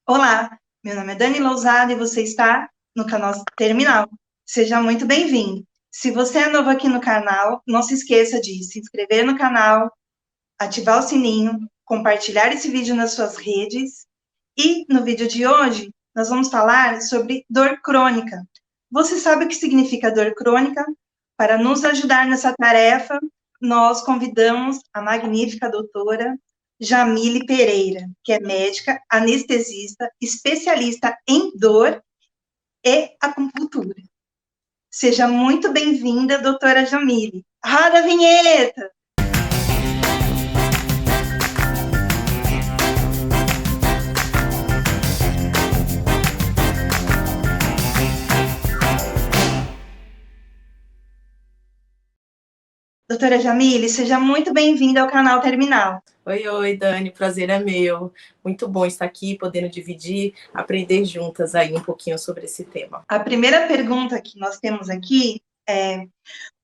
Olá, meu nome é Dani Lousada e você está no canal Terminal. Seja muito bem-vindo. Se você é novo aqui no canal, não se esqueça de se inscrever no canal, ativar o sininho, compartilhar esse vídeo nas suas redes. E no vídeo de hoje, nós vamos falar sobre dor crônica. Você sabe o que significa dor crônica? Para nos ajudar nessa tarefa, nós convidamos a magnífica doutora Jamile Pereira, que é médica, anestesista, especialista em dor e acupuntura. Seja muito bem-vinda, doutora Jamile. Roda a vinheta! Doutora Jamile, seja muito bem-vinda ao canal Terminal. Oi, Dani, prazer é meu. Muito bom estar aqui, podendo dividir, aprender juntas aí um pouquinho sobre esse tema. A primeira pergunta que nós temos aqui é: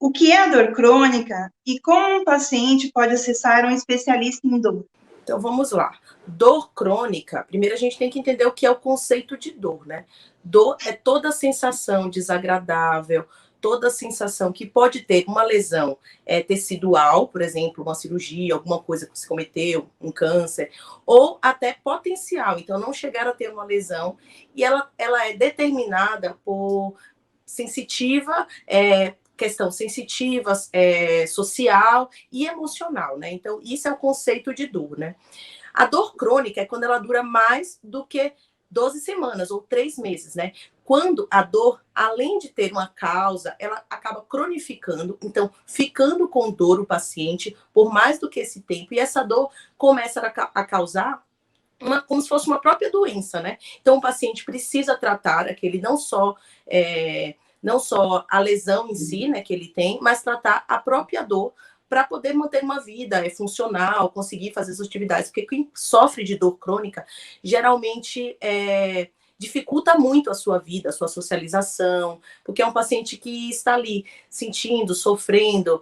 o que é a dor crônica e como um paciente pode acessar um especialista em dor? Então vamos lá. Dor crônica, primeiro a gente tem que entender o que é o conceito de dor, né? Dor é toda sensação desagradável, toda sensação que pode ter uma lesão tecidual, por exemplo, uma cirurgia, alguma coisa que se cometeu, um câncer, ou até potencial, então não chegar a ter uma lesão, e ela é determinada por sensitiva, questão sensitiva, social e emocional, né? Então, isso é o conceito de dor, né? A dor crônica é quando ela dura mais do que 12 semanas ou 3 meses, né? Quando a dor, além de ter uma causa, ela acaba cronificando, então ficando com dor o paciente por mais do que esse tempo, e essa dor começa a causar como se fosse uma própria doença, né? Então o paciente precisa tratar aquele não só a lesão em si, né, que ele tem, mas tratar a própria dor para poder manter uma vida funcional, conseguir fazer as atividades. Porque quem sofre de dor crônica geralmente dificulta muito a sua vida, a sua socialização, porque é um paciente que está ali sentindo, sofrendo,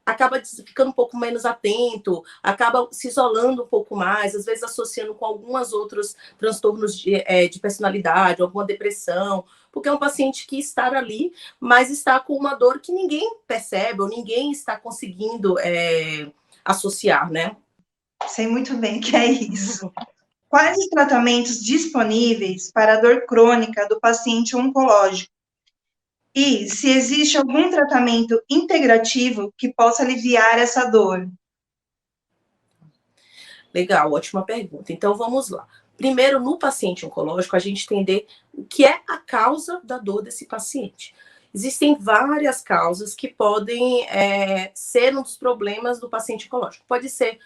acaba ficando um pouco menos atento, acaba se isolando um pouco mais, às vezes associando com alguns outros transtornos de personalidade, alguma depressão, porque é um paciente que está ali, mas está com uma dor que ninguém percebe, ou ninguém está conseguindo associar, né? Sei muito bem que é isso. Quais os tratamentos disponíveis para a dor crônica do paciente oncológico? E se existe algum tratamento integrativo que possa aliviar essa dor? Legal, ótima pergunta. Então vamos lá. Primeiro, no paciente oncológico, a gente entender o que é a causa da dor desse paciente. Existem várias causas que podem ser um dos problemas do paciente oncológico. Pode ser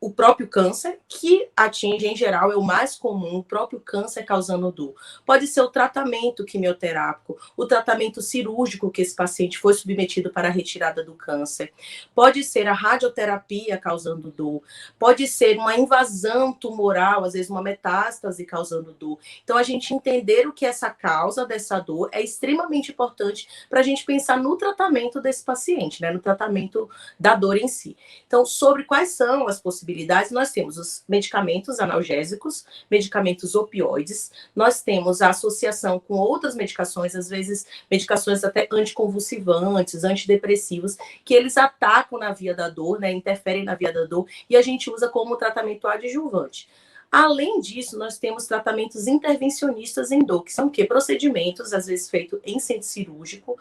o próprio câncer, que atinge, em geral, é o mais comum, o próprio câncer causando dor. Pode ser o tratamento quimioterápico, o tratamento cirúrgico que esse paciente foi submetido para a retirada do câncer. Pode ser a radioterapia causando dor. Pode ser uma invasão tumoral, às vezes uma metástase causando dor. Então, a gente entender o que é essa causa dessa dor é extremamente importante para a gente pensar no tratamento desse paciente, né? No tratamento da dor em si. Então, sobre quais são as possibilidades, nós temos os medicamentos analgésicos, medicamentos opioides, nós temos a associação com outras medicações, às vezes medicações até anticonvulsivantes, antidepressivos, que eles atacam na via da dor, né, interferem na via da dor, e a gente usa como tratamento adjuvante. Além disso, nós temos tratamentos intervencionistas em dor, que são o quê? Procedimentos, às vezes feitos em centro cirúrgico,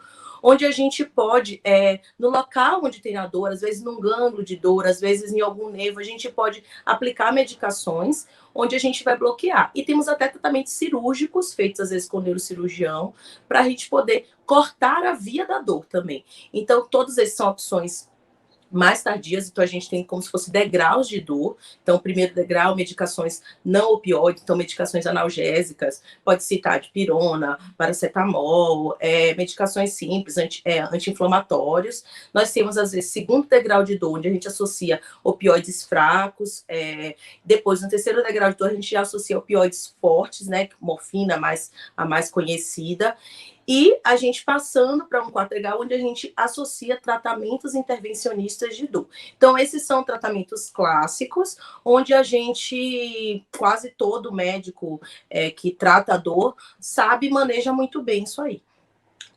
onde a gente pode, no local onde tem a dor, às vezes num gânglio de dor, às vezes em algum nervo, a gente pode aplicar medicações onde a gente vai bloquear. E temos até tratamentos cirúrgicos, feitos às vezes com o neurocirurgião, para a gente poder cortar a via da dor também. Então, todas essas são opções mais tardias, então a gente tem como se fosse degraus de dor. Então, o primeiro degrau, medicações não opioides, então medicações analgésicas, pode citar dipirona, paracetamol, medicações simples, anti-inflamatórios. Nós temos, às vezes, segundo degrau de dor, onde a gente associa opioides fracos, depois, no terceiro degrau de dor, a gente já associa opioides fortes, né, morfina, a mais conhecida. E a gente passando para um 4H, onde a gente associa tratamentos intervencionistas de dor. Então, esses são tratamentos clássicos, onde a gente, quase todo médico que trata a dor, sabe e maneja muito bem isso aí.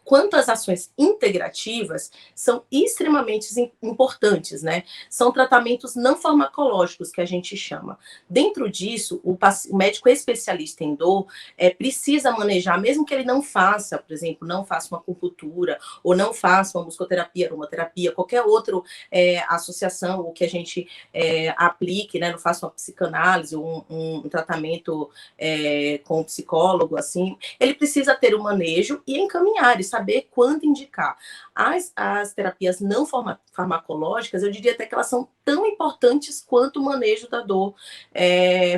Quanto às ações integrativas, são extremamente importantes, né? São tratamentos não farmacológicos que a gente chama. Dentro disso, o médico especialista em dor precisa manejar, mesmo que ele não faça, por exemplo, não faça uma acupuntura, ou não faça uma musicoterapia, aromaterapia, qualquer outra associação, ou que a gente aplique, né? Não faça uma psicanálise, um tratamento com um psicólogo, assim, ele precisa ter o manejo e encaminhar, e saber quando indicar. As terapias não farmacológicas, eu diria até que elas são tão importantes quanto o manejo da dor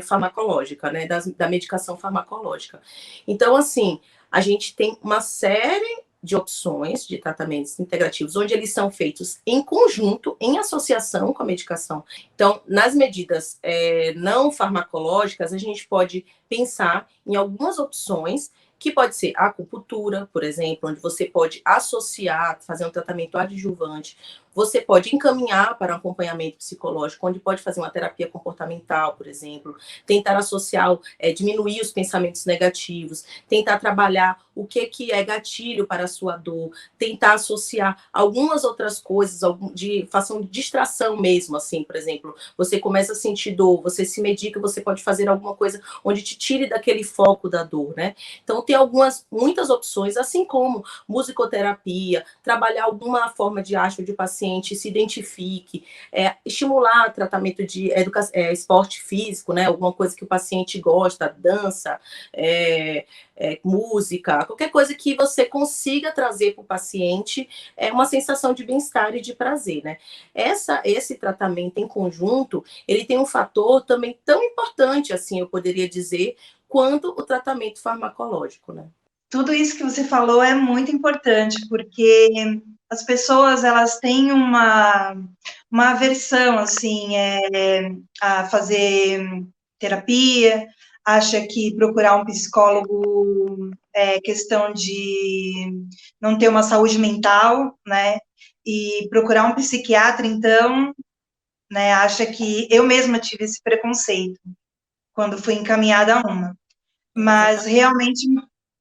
farmacológica, né, da medicação farmacológica. Então, assim, a gente tem uma série de opções de tratamentos integrativos, onde eles são feitos em conjunto, em associação com a medicação. Então, nas medidas não farmacológicas, a gente pode pensar em algumas opções, que pode ser a acupuntura, por exemplo, onde você pode associar, fazer um tratamento adjuvante. Você pode encaminhar para um acompanhamento psicológico, onde pode fazer uma terapia comportamental, por exemplo, tentar associar, diminuir os pensamentos negativos, tentar trabalhar o que é gatilho para a sua dor, tentar associar algumas outras coisas, façam distração mesmo, assim, por exemplo, você começa a sentir dor, você se medica, você pode fazer alguma coisa onde te tire daquele foco da dor, né? Então, tem muitas opções, assim como musicoterapia, trabalhar alguma forma de arte onde o paciente se identifique, estimular tratamento de esporte físico, né? Alguma coisa que o paciente gosta, dança, música, qualquer coisa que você consiga trazer para o paciente uma sensação de bem-estar e de prazer, né? Esse tratamento em conjunto, ele tem um fator também tão importante, assim, eu poderia dizer, quanto o tratamento farmacológico, né? Tudo isso que você falou é muito importante, porque as pessoas, elas têm uma aversão, assim, a fazer terapia, acha que procurar um psicólogo é questão de não ter uma saúde mental, né? E procurar um psiquiatra, então, né, acha que eu mesma tive esse preconceito quando fui encaminhada a uma. Mas realmente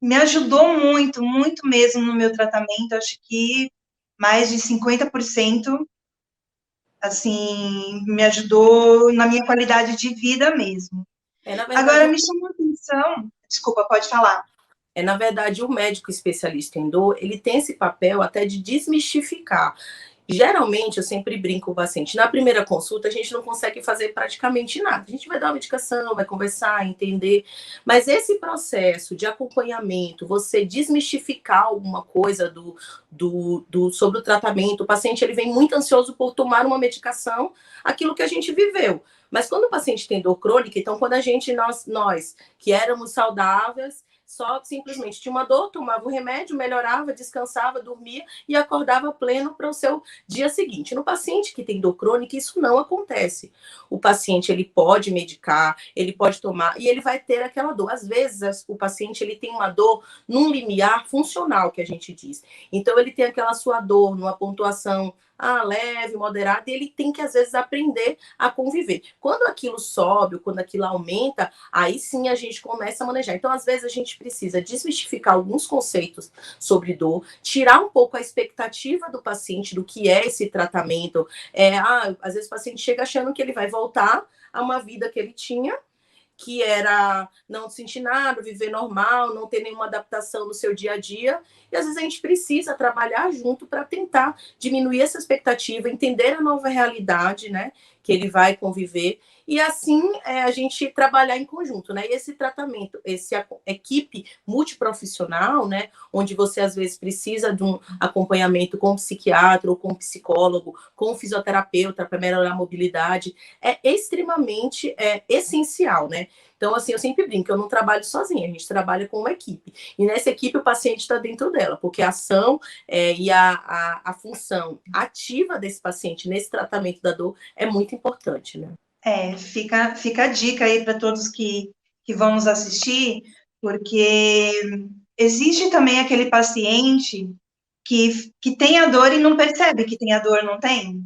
me ajudou muito, muito mesmo no meu tratamento. Acho que mais de 50%, assim, me ajudou na minha qualidade de vida mesmo. Na Agora, verdade, me chamou a atenção... Desculpa, pode falar. na verdade, o médico especialista em dor, ele tem esse papel até de desmistificar. Geralmente, eu sempre brinco com o paciente, na primeira consulta, a gente não consegue fazer praticamente nada. A gente vai dar uma medicação, vai conversar, entender, mas esse processo de acompanhamento, você desmistificar alguma coisa sobre o tratamento, o paciente ele vem muito ansioso por tomar uma medicação, aquilo que a gente viveu. Mas quando o paciente tem dor crônica, então quando nós que éramos saudáveis, só simplesmente tinha uma dor, tomava o remédio, melhorava, descansava, dormia e acordava pleno para o seu dia seguinte. No paciente que tem dor crônica, isso não acontece. O paciente ele pode medicar, ele pode tomar e ele vai ter aquela dor. Às vezes o paciente ele tem uma dor num limiar funcional, que a gente diz. Então ele tem aquela sua dor numa pontuação leve, moderada, e ele tem que, às vezes, aprender a conviver. Quando aquilo sobe, ou quando aquilo aumenta, aí sim a gente começa a manejar. Então, às vezes, a gente precisa desmistificar alguns conceitos sobre dor, tirar um pouco a expectativa do paciente do que é esse tratamento. Às vezes o paciente chega achando que ele vai voltar a uma vida que ele tinha, que era não sentir nada, viver normal, não ter nenhuma adaptação no seu dia a dia. E às vezes a gente precisa trabalhar junto para tentar diminuir essa expectativa, entender a nova realidade, né, que ele vai conviver, e assim a gente trabalhar em conjunto, né? E esse tratamento, essa equipe multiprofissional, né, onde você às vezes precisa de um acompanhamento com um psiquiatra ou com um psicólogo, com um fisioterapeuta para melhorar a mobilidade, é extremamente essencial, né? Então, assim, eu sempre brinco, eu não trabalho sozinha, a gente trabalha com uma equipe. E nessa equipe o paciente está dentro dela, porque a ação e a função ativa desse paciente nesse tratamento da dor é muito importante, né? Fica a dica aí para todos que vão nos assistir, porque existe também aquele paciente que tem a dor e não percebe que tem a dor, não tem?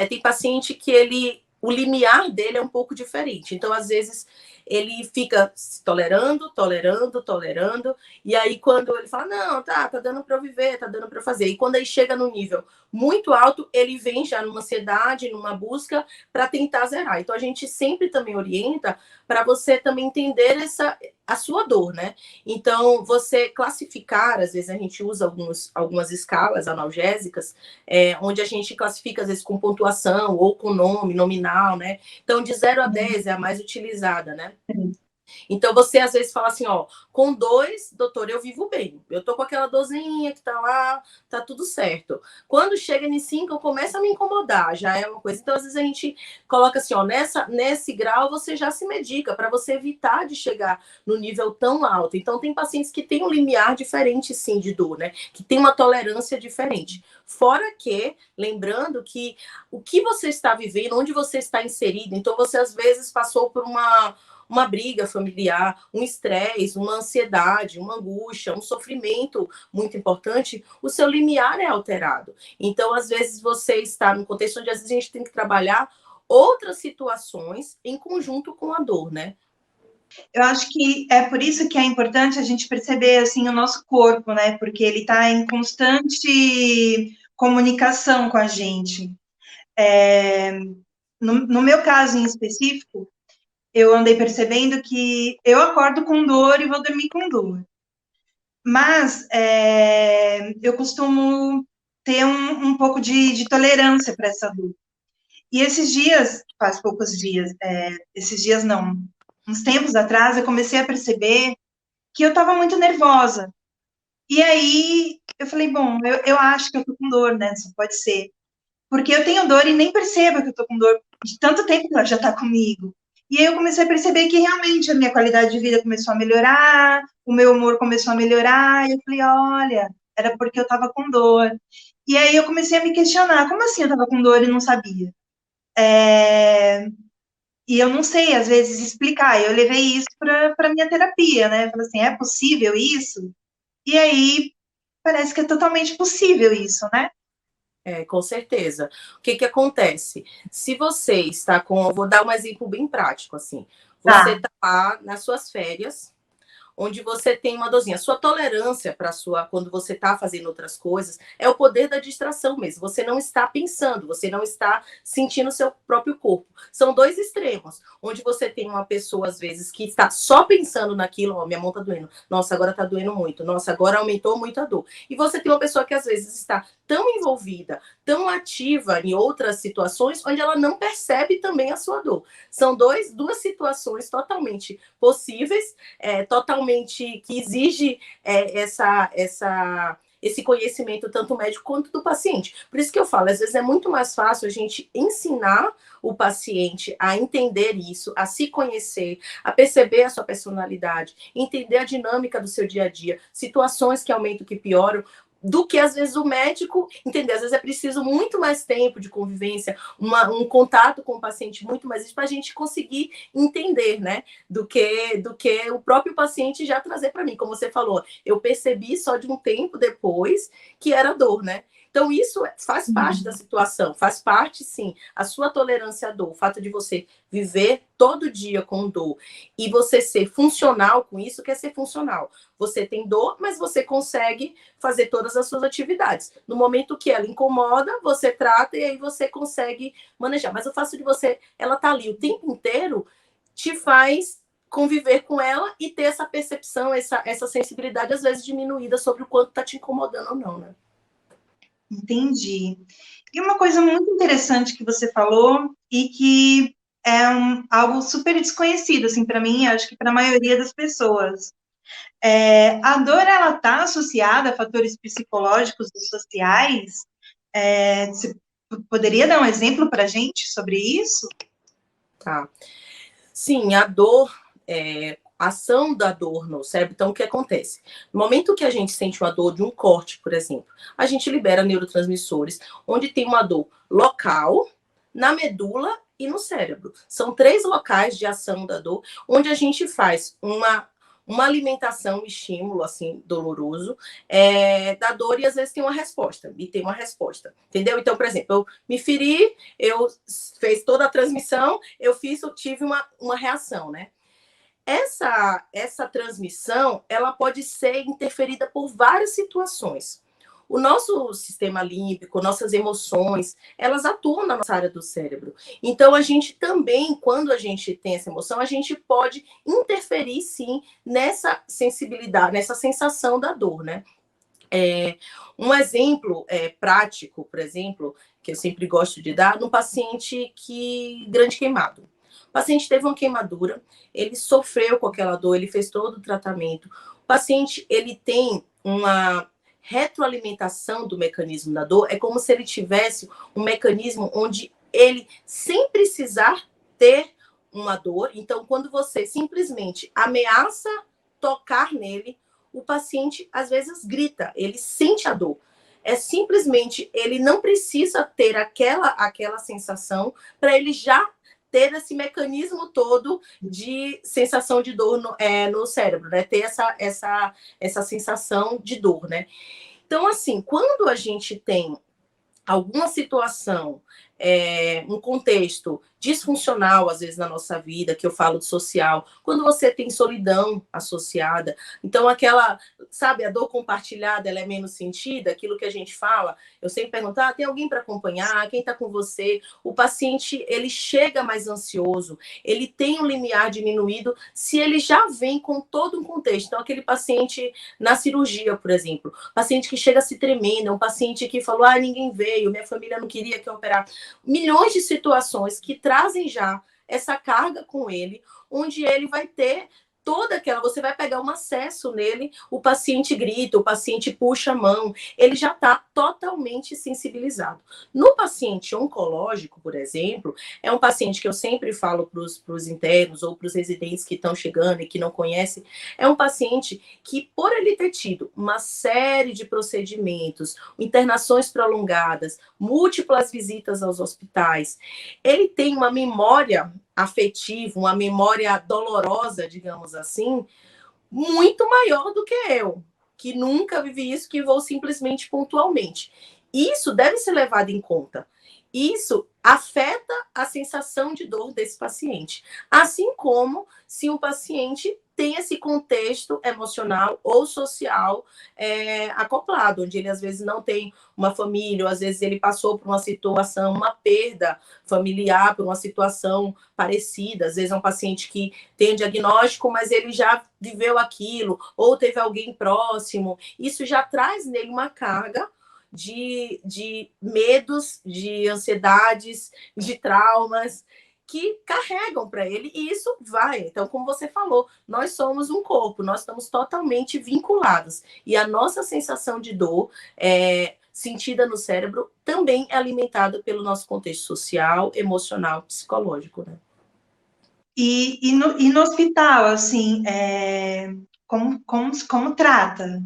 Tem paciente que o limiar dele é um pouco diferente. Então, às vezes, ele fica tolerando, tolerando, tolerando, e aí quando ele fala, não, tá dando para eu viver, tá dando para eu fazer. E quando ele chega no nível muito alto, ele vem já numa ansiedade, numa busca para tentar zerar. Então, a gente sempre também orienta para você também entender a sua dor, né? Então, você classificar, às vezes a gente usa algumas escalas analgésicas, onde a gente classifica, às vezes, com pontuação ou com nome, nominal, né? Então, de 0 a 10 é a mais utilizada, né? Então, você às vezes fala assim, ó, com 2, doutor, eu vivo bem. Eu tô com aquela dorzinha que tá lá, tá tudo certo. Quando chega em 5, eu começo a me incomodar, já é uma coisa. Então, às vezes a gente coloca assim, ó, nesse grau você já se medica para você evitar de chegar no nível tão alto. Então, tem pacientes que têm um limiar diferente, sim, de dor, né? Que tem uma tolerância diferente. Fora que, lembrando que o que você está vivendo, onde você está inserido, então você às vezes passou por uma briga familiar, um estresse, uma ansiedade, uma angústia, um sofrimento muito importante, o seu limiar é alterado. Então, às vezes, você está num contexto onde às vezes a gente tem que trabalhar outras situações em conjunto com a dor, né? Eu acho que é por isso que é importante a gente perceber, assim, o nosso corpo, né? Porque ele está em constante comunicação com a gente. No meu caso em específico, eu andei percebendo que eu acordo com dor e vou dormir com dor. Mas eu costumo ter um pouco de tolerância para essa dor. E esses dias, faz poucos dias, esses dias não, uns tempos atrás, eu comecei a perceber que eu estava muito nervosa. E aí eu falei, bom, eu acho que eu tô com dor, né? Só pode ser. Porque eu tenho dor e nem percebo que eu tô com dor de tanto tempo que ela já tá comigo. E aí eu comecei a perceber que realmente a minha qualidade de vida começou a melhorar, o meu humor começou a melhorar, e eu falei, olha, era porque eu tava com dor. E aí eu comecei a me questionar, como assim eu tava com dor e não sabia? E eu não sei, às vezes, explicar. Eu levei isso para minha terapia, né? Eu falei assim, é possível isso? E aí parece que é totalmente possível isso, né? Com certeza. O que acontece? Se você está com, vou dar um exemplo bem prático, assim, você Tá. está lá nas suas férias, onde você tem uma dorzinha. A sua tolerância para sua, quando você está fazendo outras coisas, é o poder da distração mesmo. Você não está pensando, você não está sentindo o seu próprio corpo. São dois extremos, onde você tem uma pessoa, às vezes, que está só pensando naquilo, ó, minha mão tá doendo, nossa, agora tá doendo muito, nossa, agora aumentou muito a dor. E você tem uma pessoa que, às vezes, está tão envolvida, tão ativa em outras situações, onde ela não percebe também a sua dor. São duas situações totalmente possíveis, totalmente que exige esse conhecimento tanto médico quanto do paciente. Por isso que eu falo, às vezes é muito mais fácil a gente ensinar o paciente a entender isso, a se conhecer, a perceber a sua personalidade, entender a dinâmica do seu dia a dia, situações que aumentam, que pioram, do que às vezes o médico entender. Às vezes é preciso muito mais tempo de convivência, um contato com o paciente muito mais para a gente conseguir entender, né? Do que o próprio paciente já trazer para mim. Como você falou, eu percebi só de um tempo depois que era dor, né? Então, isso faz parte da situação, faz parte, sim, a sua tolerância à dor, o fato de você viver todo dia com dor e você ser funcional com isso, quer ser funcional. Você tem dor, mas você consegue fazer todas as suas atividades. No momento que ela incomoda, você trata e aí você consegue manejar. Mas o fato de ela tá ali o tempo inteiro, te faz conviver com ela e ter essa percepção, essa sensibilidade, às vezes, diminuída sobre o quanto tá te incomodando ou não, né? Entendi. E uma coisa muito interessante que você falou e que é algo super desconhecido, assim, para mim, acho que para a maioria das pessoas. A dor, ela está associada a fatores psicológicos e sociais? Você poderia dar um exemplo para a gente sobre isso? Tá. Sim, a dor, a ação da dor no cérebro. Então, o que acontece? No momento que a gente sente uma dor de um corte, por exemplo, a gente libera neurotransmissores, onde tem uma dor local, na medula e no cérebro. São 3 locais de ação da dor, onde a gente faz uma alimentação, um estímulo, assim, doloroso, da dor, e às vezes tem uma resposta, entendeu? Então, por exemplo, eu me feri, eu fiz toda a transmissão, tive uma reação, né? Essa transmissão, ela pode ser interferida por várias situações. O nosso sistema límbico, nossas emoções, elas atuam na nossa área do cérebro. Então, a gente também, quando a gente tem essa emoção, a gente pode interferir, sim, nessa sensibilidade, nessa sensação da dor, né? Um exemplo prático, por exemplo, que eu sempre gosto de dar, no paciente grande queimado. O paciente teve uma queimadura, ele sofreu com aquela dor, ele fez todo o tratamento. O paciente, ele tem uma retroalimentação do mecanismo da dor, é como se ele tivesse um mecanismo onde ele, sem precisar ter uma dor, então quando você simplesmente ameaça tocar nele, o paciente às vezes grita, ele sente a dor. É simplesmente, ele não precisa ter aquela sensação para ele já ter esse mecanismo todo de sensação de dor no cérebro, né? Ter essa sensação de dor, né? Então, assim, quando a gente tem alguma situação, um contexto disfuncional, às vezes, na nossa vida, que eu falo de social, quando você tem solidão associada, então sabe, a dor compartilhada, ela é menos sentida, aquilo que a gente fala, eu sempre pergunto, tem alguém para acompanhar? Quem está com você? O paciente, ele chega mais ansioso, ele tem um limiar diminuído, se ele já vem com todo um contexto. Então, aquele paciente na cirurgia, por exemplo, paciente que chega se tremendo, um paciente que falou, ninguém veio, minha família não queria que eu operasse. Milhões de situações que trazem já essa carga com ele, onde ele vai ter toda aquela, você vai pegar um acesso nele, o paciente grita, o paciente puxa a mão, ele já está totalmente sensibilizado. No paciente oncológico, por exemplo, é um paciente que eu sempre falo para os internos ou para os residentes que estão chegando e que não conhecem, é um paciente que, por ele ter tido uma série de procedimentos, internações prolongadas, múltiplas visitas aos hospitais, ele tem uma memória afetiva, uma memória dolorosa, digamos assim, muito maior do que eu, que nunca vivi isso, que vou simplesmente pontualmente. Isso deve ser levado em conta. Isso afeta a sensação de dor desse paciente. Assim como se um paciente tem esse contexto emocional ou social acoplado, onde ele às vezes não tem uma família, ou às vezes ele passou por uma situação, uma perda familiar, por uma situação parecida. Às vezes é um paciente que tem um diagnóstico, mas ele já viveu aquilo, ou teve alguém próximo. Isso já traz nele uma carga de medos, de ansiedades, de traumas que carregam para ele, e isso vai. Então, como você falou, nós somos um corpo, nós estamos totalmente vinculados, e a nossa sensação de dor sentida no cérebro também é alimentada pelo nosso contexto social, emocional, psicológico, né? E no hospital, assim, como trata?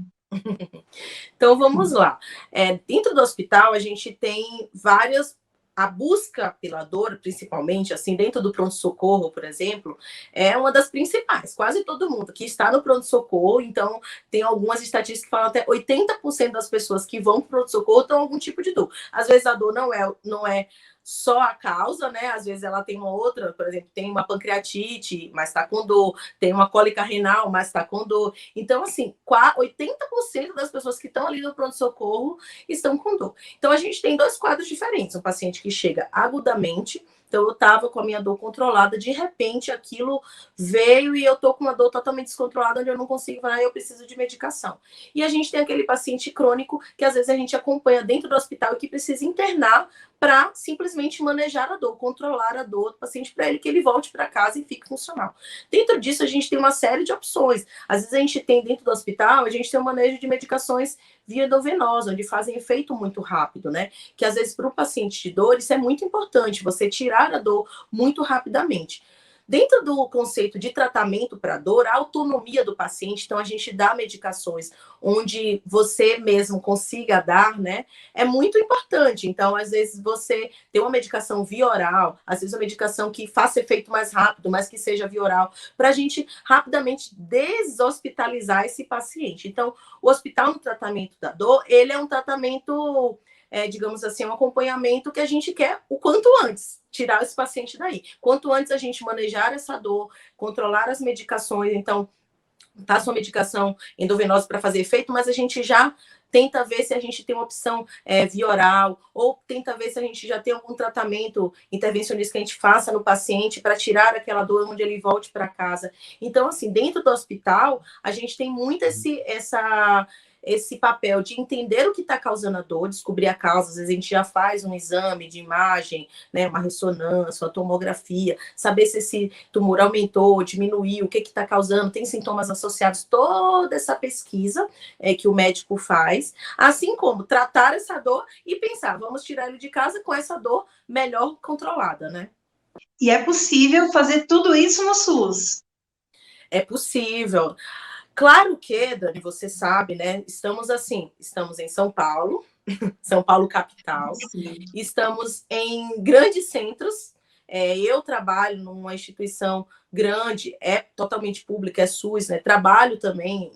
Então, vamos lá. Dentro do hospital, a gente tem a busca pela dor, principalmente, assim, dentro do pronto-socorro, por exemplo, é uma das principais. Quase todo mundo que está no pronto-socorro, então, tem algumas estatísticas que falam até 80% das pessoas que vão para o pronto-socorro têm algum tipo de dor. Às vezes a dor não é só a causa, né? Às vezes ela tem uma outra, por exemplo, tem uma pancreatite, mas está com dor, tem uma cólica renal, mas está com dor. Então, assim, 80% das pessoas que estão ali no pronto-socorro estão com dor. Então, a gente tem dois quadros diferentes. Um paciente que chega agudamente, então eu estava com a minha dor controlada, de repente aquilo veio e eu estou com uma dor totalmente descontrolada, onde eu não consigo falar, eu preciso de medicação. E a gente tem aquele paciente crônico que às vezes a gente acompanha dentro do hospital e que precisa internar para simplesmente manejar a dor, controlar a dor do paciente para ele que ele volte para casa e fique funcional. Dentro disso, a gente tem uma série de opções. Às vezes a gente tem dentro do hospital, a gente tem um manejo de medicações via endovenosa, onde fazem efeito muito rápido, né? Que às vezes para o paciente de dor, isso é muito importante, você tirar a dor muito rapidamente. Dentro do conceito de tratamento para dor, a autonomia do paciente, então a gente dá medicações onde você mesmo consiga dar, né, é muito importante. Então, às vezes, você tem uma medicação via oral, às vezes uma medicação que faça efeito mais rápido, mas que seja via oral, para a gente rapidamente deshospitalizar esse paciente. Então, o hospital no tratamento da dor, ele é um tratamento, digamos assim, um acompanhamento que a gente quer o quanto antes tirar esse paciente daí. Quanto antes a gente manejar essa dor, controlar as medicações, então, passa uma medicação endovenosa para fazer efeito, mas a gente já tenta ver se a gente tem uma opção via oral, ou tenta ver se a gente já tem algum tratamento intervencionista que a gente faça no paciente para tirar aquela dor onde ele volte para casa. Então, assim, dentro do hospital, a gente tem muito esse papel de entender o que está causando a dor, descobrir a causa. Às vezes a gente já faz um exame de imagem, né, uma ressonância, uma tomografia, saber se esse tumor aumentou, diminuiu, o que está causando, tem sintomas associados, toda essa pesquisa que o médico faz, assim como tratar essa dor e pensar, vamos tirar ele de casa com essa dor melhor controlada, né? E é possível fazer tudo isso no SUS? É possível. Claro que, Dani, você sabe, né? Estamos em São Paulo, São Paulo capital, Sim. estamos em grandes centros. Eu trabalho numa instituição grande, é totalmente pública, é SUS, né? Trabalho também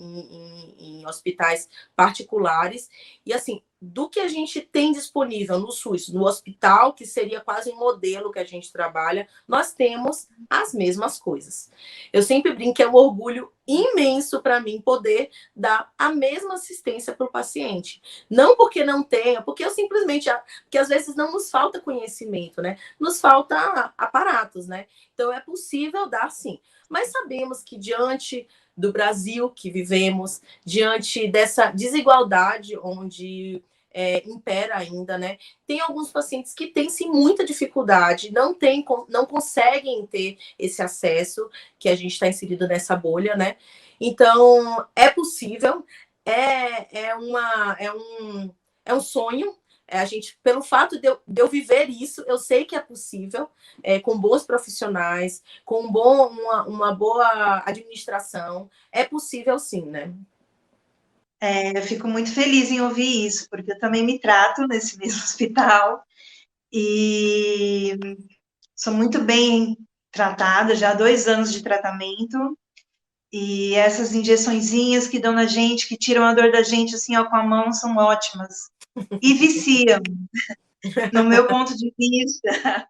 em hospitais particulares. E assim, do que a gente tem disponível no SUS, no hospital, que seria quase um modelo que a gente trabalha, nós temos as mesmas coisas. Eu sempre brinco que é um orgulho imenso para mim poder dar a mesma assistência para o paciente. Não porque não tenha, porque eu simplesmente, porque às vezes não nos falta conhecimento, né? Nos falta aparatos, né? Então é possível dar sim. Mas sabemos que diante do Brasil que vivemos, diante dessa desigualdade onde impera ainda, né? Tem alguns pacientes que têm sim muita dificuldade, não conseguem ter esse acesso, que a gente está inserido nessa bolha, né? Então é possível, é um sonho. A gente, pelo fato de eu viver isso, eu sei que é possível, com bons profissionais, com uma boa administração, é possível sim, né? Eu fico muito feliz em ouvir isso, porque eu também me trato nesse mesmo hospital e sou muito bem tratada, já há 2 anos de tratamento, e essas injeçõezinhas que dão na gente, que tiram a dor da gente assim, ó, com a mão, são ótimas. E viciam, no meu ponto de vista.